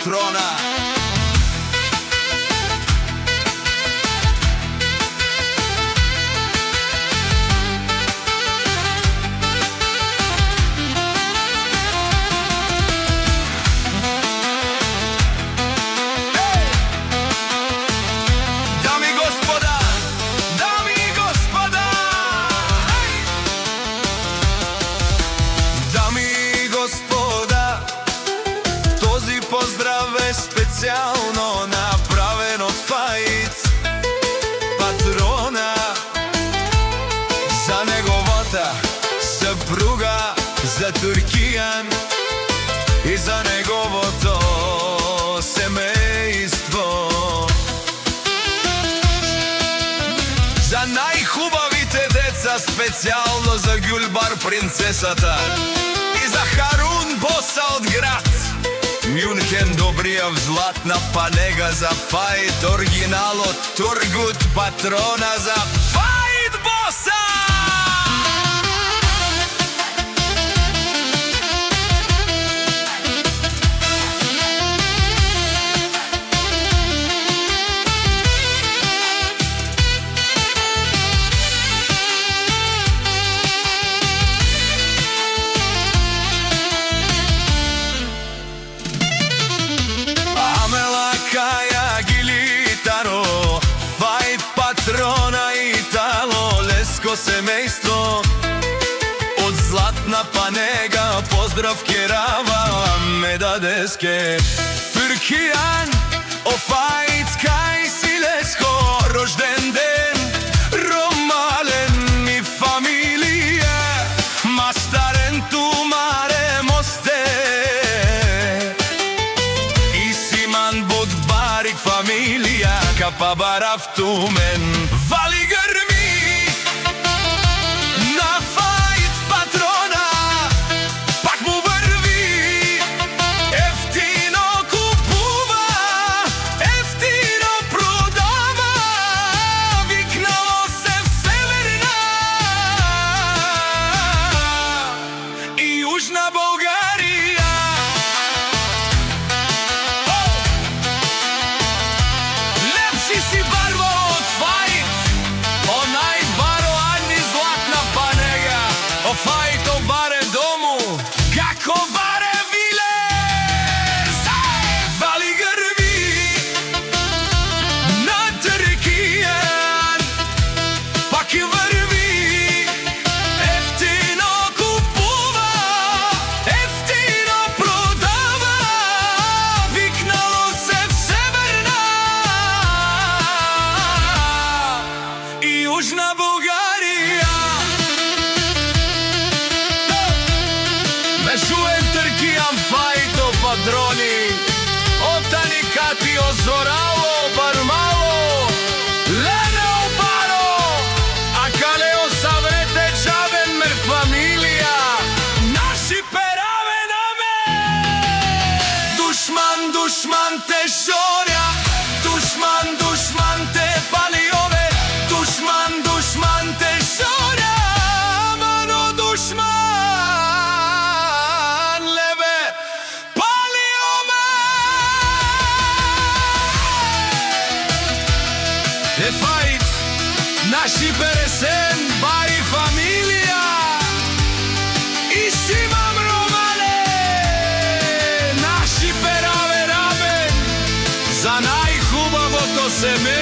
патрона. Специјално направен од Фајд патрона за неговата съпруга, за Туркијан и за неговото семејство, за најхубавите деца, специјално за Гюлбар принцесата и за Харун боса од град Мюнхен, добријав златна панега за Фајд оригиналот, Тургут патрона за Фајд боса. Патрона Итало, леско семејство од златна панега, поздрав керава ме дадеске Туркијан, о Фајд кај си леско, рожден ден ромален ми фамилија, мастарен ту маре мосте и симан буд барик фамилија капа барав ту мен вали грми на Фајд патрона, пак му врви, ефтино купува, ефтино продава, викнало се Северна и Јужна Българија. Лепши си барво од Фајд, онај баро Ани златна панега, о Фајд о баре дому, како баре виле, вали грви на Туркијан, пак ја врви, ефтино купува, ефтино продава, викнало се Северна и Јужна Българија. Мешуен Туркијан Фајд о патрони, отани кати озорало бармало, лене о баро, а кале о саврете джабен мер фамилија, наши пераве на ме. Душман, душман те жорја, душман, душман те пали ове, душман, душман те жорја, мано душман лебе пали оме. Е Фајд, наши пересен, бари фамилија, и симам романе, наши пераве рабен, за најхубавото семејство.